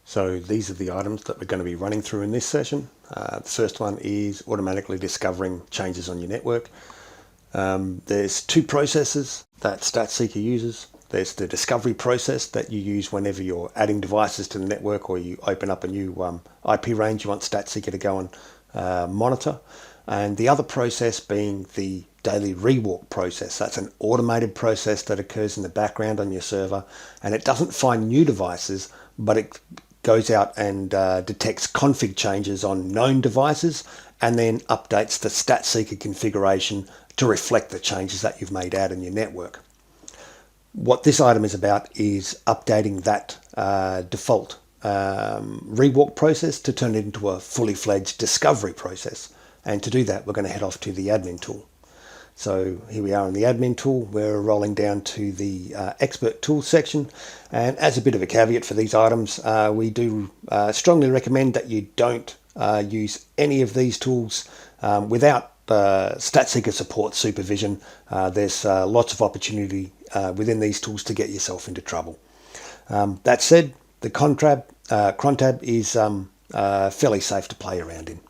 So these are the items that we're going to be running through in this session. The first one is automatically discovering changes on your network. There's two processes that StatSeeker uses. There's the discovery process that you use whenever you're adding devices to the network or you open up a new IP range you want StatSeeker to go and monitor. And the other process being the daily rewalk process. That's an automated process that occurs in the background on your server, and it doesn't find new devices, but it goes out and detects config changes on known devices and then updates the StatSeeker configuration to reflect the changes that you've made out in your network. What this item is about is updating that default rewalk process to turn it into a fully fledged discovery process. And to do that, we're going to head off to the admin tool. So here we are in the admin tool. We're rolling down to the expert tools section. And as a bit of a caveat for these items, we do strongly recommend that you don't use any of these tools without StatSeeker support supervision. There's lots of opportunity within these tools to get yourself into trouble. That said, the cron tab is fairly safe to play around in.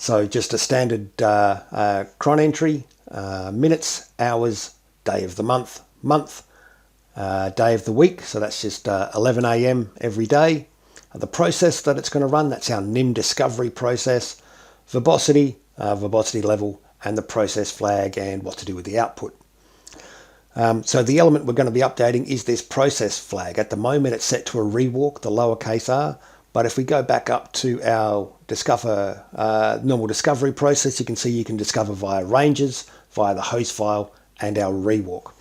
So just a standard cron entry, minutes, hours, day of the month, day of the week. So that's just 11 a.m. every day. The process that it's going to run, that's our NIM discovery process, verbosity, verbosity level, and the process flag and what to do with the output. So the element we're going to be updating is this process flag. At the moment it's set to a rewalk, the lowercase r. But if we go back up to our normal discovery process, you can see you can discover via ranges, via the host file, and our rewalk.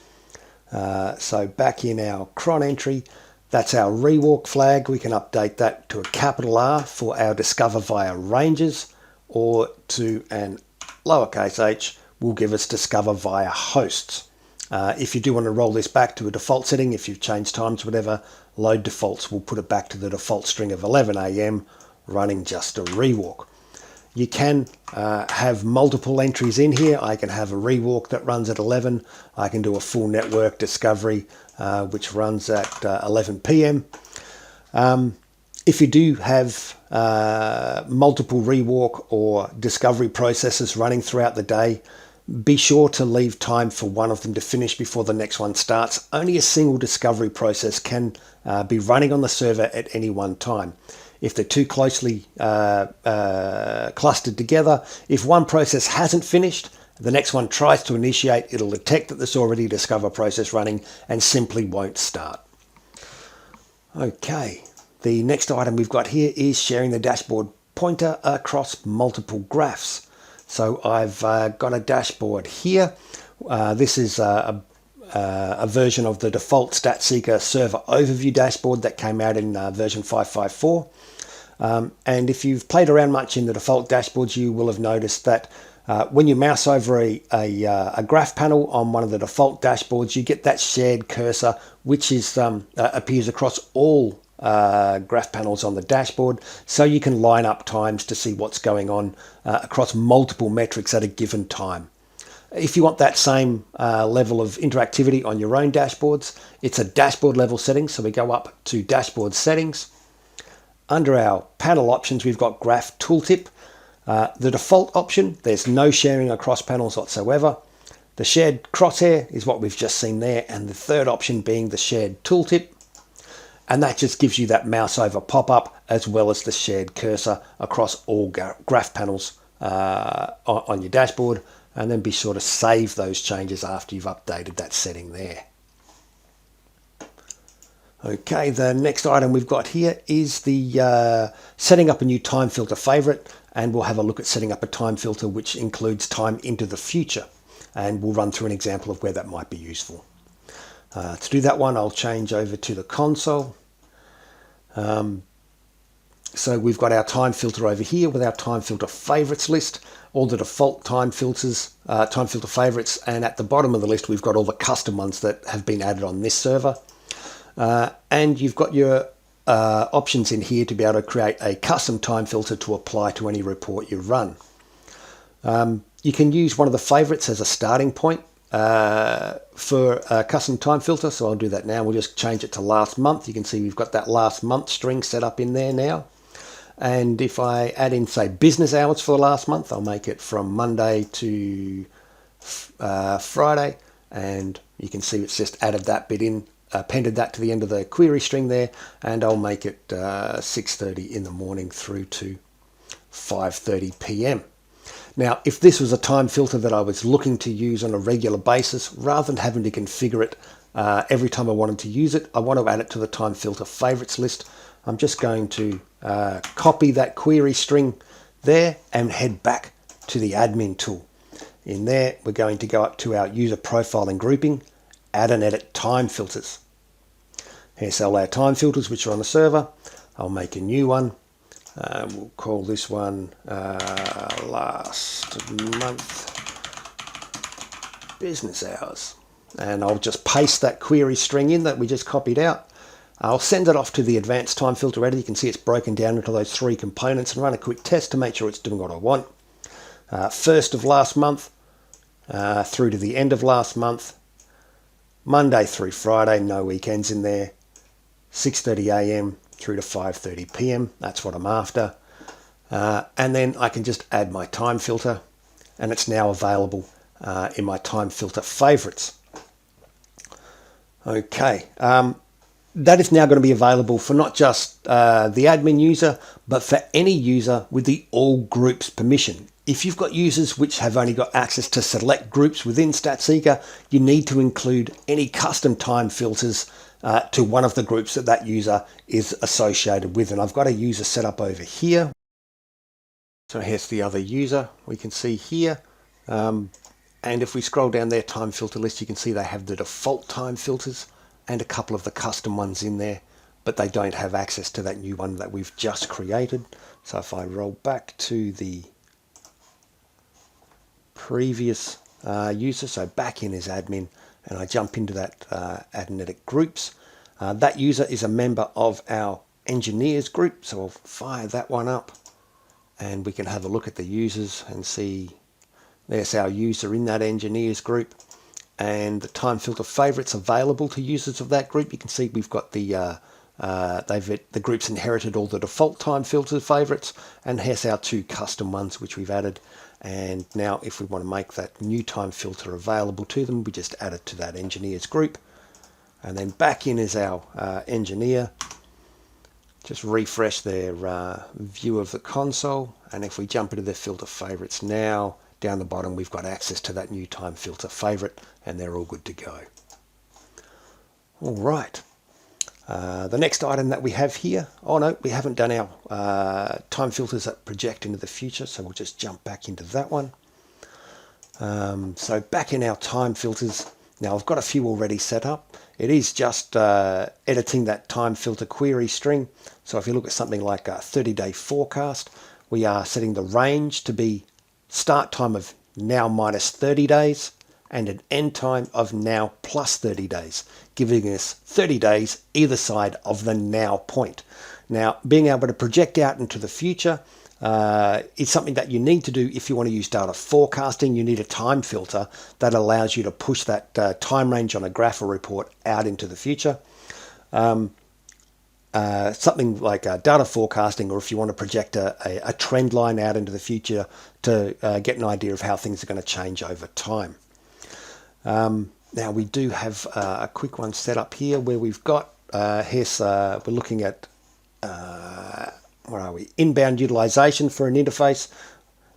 So back in our cron entry, that's our rewalk flag. We can update that to a capital R for our discover via ranges, or to an lowercase h will give us discover via hosts. If you do want to roll this back to a default setting, if you've changed times, whatever, load defaults will put it back to the default string of 11 a.m. running just a rewalk. You can have multiple entries in here. I can have a rewalk that runs at 11. I can do a full network discovery which runs at 11 p.m. If you do have multiple rewalk or discovery processes running throughout the day, be sure to leave time for one of them to finish before the next one starts. Only a single discovery process can be running on the server at any one time. If they're too closely clustered together, if one process hasn't finished, the next one tries to initiate, it'll detect that there's already a discover process running and simply won't start. Okay, the next item we've got here is sharing the dashboard pointer across multiple graphs. So I've got a dashboard here. This is a version of the default StatSeeker server overview dashboard that came out in version 5.5.4. And if you've played around much in the default dashboards, you will have noticed that when you mouse over a graph panel on one of the default dashboards, you get that shared cursor, which is appears across all graph panels on the dashboard, so you can line up times to see what's going on across multiple metrics at a given time. If you want that same level of interactivity on your own dashboards, it's a dashboard level setting. So we go up to dashboard settings. Under our panel options, we've got graph tooltip. The default option, there's no sharing across panels whatsoever. The shared crosshair is what we've just seen there, and the third option being the shared tooltip. And that just gives you that mouse over pop-up as well as the shared cursor across all graph panels on your dashboard. And then be sure to save those changes after you've updated that setting there. Okay, the next item we've got here is the setting up a new time filter favorite. And we'll have a look at setting up a time filter which includes time into the future. And we'll run through an example of where that might be useful. To do that one, I'll change over to the console. So we've got our time filter over here with our time filter favorites list, all the default time filters, time filter favorites, and at the bottom of the list we've got all the custom ones that have been added on this server. And you've got your options in here to be able to create a custom time filter to apply to any report you run. You can use one of the favorites as a starting point, for a custom time filter, so I'll do that now. We'll just change it to last month. You can see we've got that last month string set up in there now. And if I add in, say, business hours for the last month, I'll make it from Monday to Friday, and you can see it's just added that bit in, appended that to the end of the query string there, and I'll make it 6:30 in the morning through to 5:30 p.m. Now, if this was a time filter that I was looking to use on a regular basis, rather than having to configure it every time I wanted to use it, I want to add it to the time filter favorites list. I'm just going to copy that query string there and head back to the admin tool. In there, we're going to go up to our user profile and grouping, add and edit time filters. Here's all our time filters which are on the server. I'll make a new one. We'll call this one last month business hours. And I'll just paste that query string in that we just copied out. I'll send it off to the advanced time filter editor. You can see it's broken down into those 3 components, and run a quick test to make sure it's doing what I want. First of last month through to the end of last month, Monday through Friday, no weekends in there, 6:30 a.m. through to 5:30 p.m. That's what I'm after. And then I can just add my time filter, and it's now available in my time filter favorites. Okay. That is now going to be available for not just the admin user, but for any user with the all groups permission. If you've got users which have only got access to select groups within StatSeeker, you need to include any custom time filters to one of the groups that that user is associated with. And I've got a user set up over here. So here's the other user we can see here. And if we scroll down their time filter list, you can see they have the default time filters and a couple of the custom ones in there, but they don't have access to that new one that we've just created. So if I roll back to the previous user, so back in as admin, and I jump into that add and edit groups, that user is a member of our engineers group, so I'll fire that one up, and we can have a look at the users and see there's our user in that engineers group. And the time filter favorites available to users of that group. You can see we've got the group's inherited all the default time filter favorites, and here's our 2 custom ones which we've added. And now if we want to make that new time filter available to them, we just add it to that engineers group, and then back in as our engineer. Just refresh their view of the console, and if we jump into their filter favorites now, down the bottom we've got access to that new time filter favorite, and they're all good to go. All right. The next item that we have here, oh no, we haven't done our time filters that project into the future, so we'll just jump back into that one. So back in our time filters, now I've got a few already set up. It is just editing that time filter query string. So if you look at something like a 30-day forecast, we are setting the range to be start time of now minus 30 days and an end time of now plus 30 days, giving us 30 days either side of the now point. Now, being able to project out into the future is something that you need to do if you want to use data forecasting. You need a time filter that allows you to push that time range on a graph or report out into the future. Something like data forecasting, or if you want to project a trend line out into the future to get an idea of how things are going to change over time. Now we do have a quick one set up here where we've got, we're looking at, where are we? Inbound utilization for an interface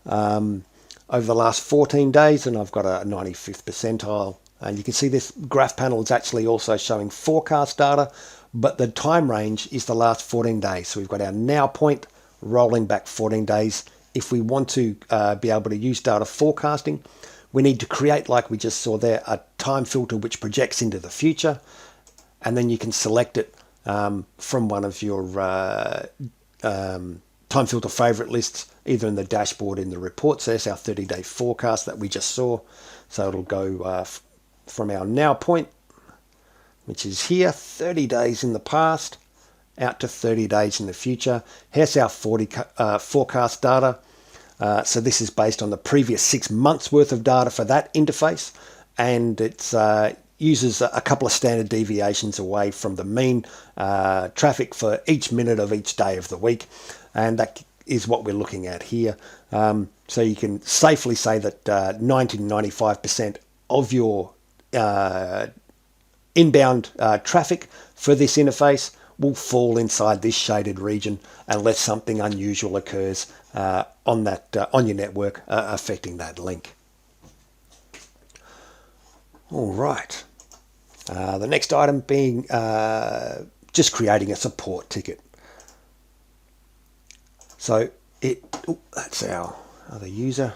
over the last 14 days, and I've got a 95th percentile. And you can see this graph panel is actually also showing forecast data, but the time range is the last 14 days. So we've got our now point rolling back 14 days. If we want to be able to use data forecasting, we need to create, like we just saw there, a time filter which projects into the future, and then you can select it from one of your time filter favorite lists, either in the dashboard in the reports. There's our 30-day forecast that we just saw. So it'll go from our now point, which is here, 30 days in the past, out to 30 days in the future. Here's our forecast data. So this is based on the previous 6 months worth of data for that interface. and it's uses a couple of standard deviations away from the mean traffic for each minute of each day of the week, and that is what we're looking at here. So you can safely say that 90 to 95% of your inbound traffic for this interface will fall inside this shaded region unless something unusual occurs on your network affecting that link. All right. The next item being just creating a support ticket. So that's our other user.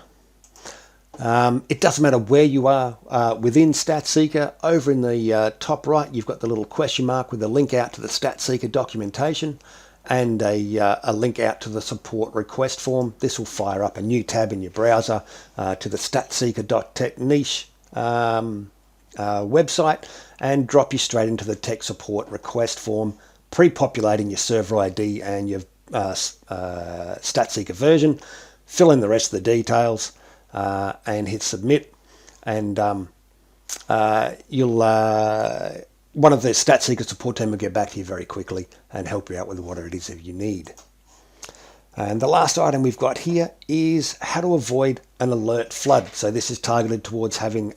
It doesn't matter where you are within StatSeeker. Over in the top right, you've got the little question mark with a link out to the StatSeeker documentation and a link out to the support request form. This will fire up a new tab in your browser to the statseeker.tech niche website and drop you straight into the tech support request form, pre-populating your server ID and your StatSeeker version. Fill in the rest of the details and hit submit, and you'll one of the StatSeeker support team will get back to you very quickly and help you out with whatever it is that you need. And the last item we've got here is how to avoid an alert flood. So this is targeted towards having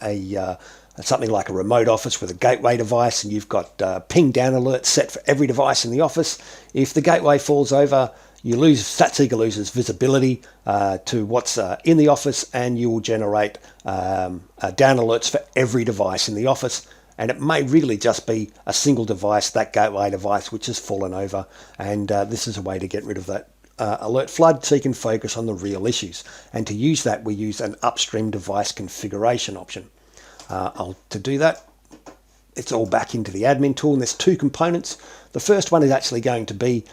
something like a remote office with a gateway device, and you've got ping down alerts set for every device in the office. If the gateway falls over, StatSeeker loses visibility to what's in the office, and you will generate down alerts for every device in the office. And it may really just be a single device, that gateway device, which has fallen over. And this is a way to get rid of that alert flood so you can focus on the real issues. And to use that, we use an upstream device configuration option. To do that, it's all back into the admin tool, and there's two components. The first one is actually going to be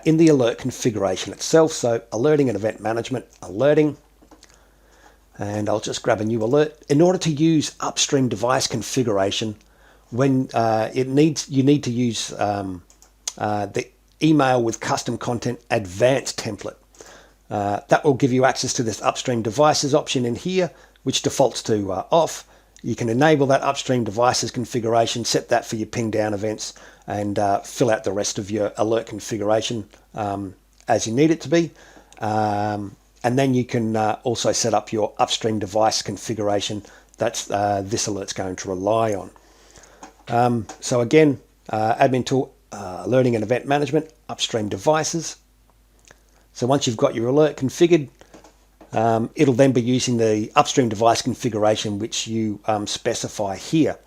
in the alert configuration itself. So alerting and event management, alerting. And I'll just grab a new alert. In order to use upstream device configuration, when you need to use the email with custom content advanced template. That will give you access to this upstream devices option in here, which defaults to off. You can enable that upstream devices configuration, set that for your ping down events, and fill out the rest of your alert configuration as you need it to be. And then you can also set up your upstream device configuration that's this alert's going to rely on. So again, admin tool, alerting and event management, upstream devices. So once you've got your alert configured, it'll then be using the upstream device configuration which you specify here.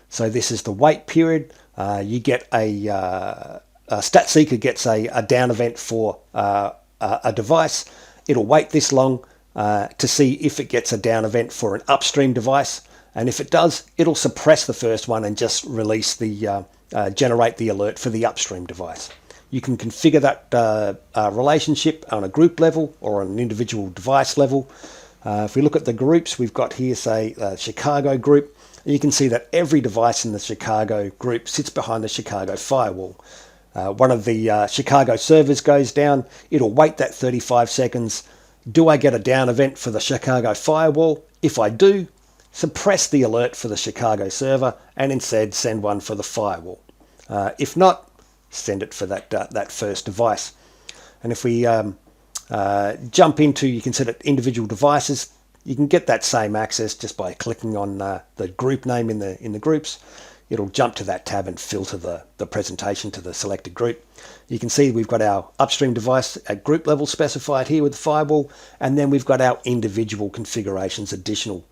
So this is the wait period. You get a StatSeeker gets a down event for a device. It'll wait this long to see if it gets a down event for an upstream device, and if it does, it'll suppress the first one and just release the generate the alert for the upstream device. You can configure that relationship on a group level or on an individual device level. If we look at the groups, we've got here, say, Chicago group. You can see that every device in the Chicago group sits behind the Chicago firewall. One of the Chicago servers goes down. It'll wait that 35 seconds. Do I get a down event for the Chicago firewall? If I do, suppress the alert for the Chicago server and instead send one for the firewall. If not, send it for that first device. And if we jump into, you can set it individual devices. You can get that same access just by clicking on the group name in the groups. It'll jump to that tab and filter the presentation to the selected group. You can see we've got our upstream device at group level specified here with the firewall, and then we've got our individual configurations, additional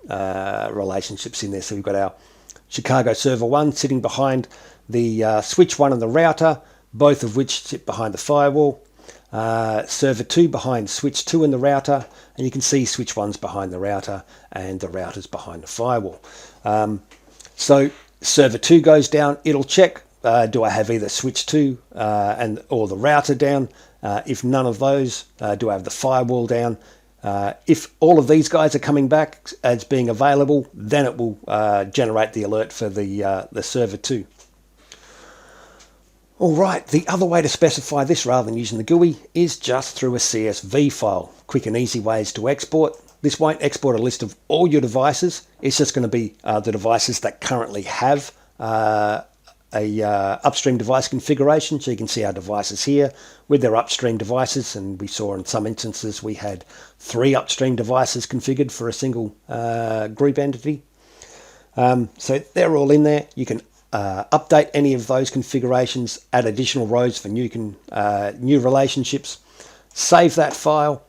relationships in there. So we've got our Chicago server 1 sitting behind the switch 1 and the router, both of which sit behind the firewall. Server 2 behind switch 2 and the router, and you can see switch 1's behind the router and the router's behind the firewall. So server 2 goes down, it'll check, do I have either switch 2 or the router down? If none of those, do I have the firewall down? If all of these guys are coming back as being available, then it will generate the alert for the server 2. All right, the other way to specify this rather than using the GUI is just through a CSV file. Quick and easy ways to export. This won't export a list of all your devices. It's just going to be the devices that currently have a upstream device configuration. So you can see our devices here with their upstream devices, and we saw in some instances we had 3 upstream devices configured for a single group entity. So they're all in there. You can update any of those configurations, add additional rows for new relationships, save that file,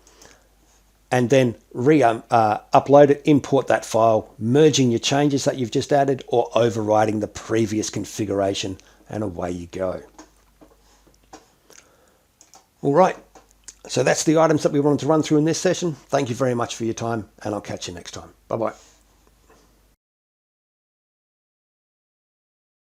and then upload it, import that file, merging your changes that you've just added or overriding the previous configuration, and away you go. All right, so that's the items that we wanted to run through in this session. Thank you very much for your time, and I'll catch you next time. Bye-bye.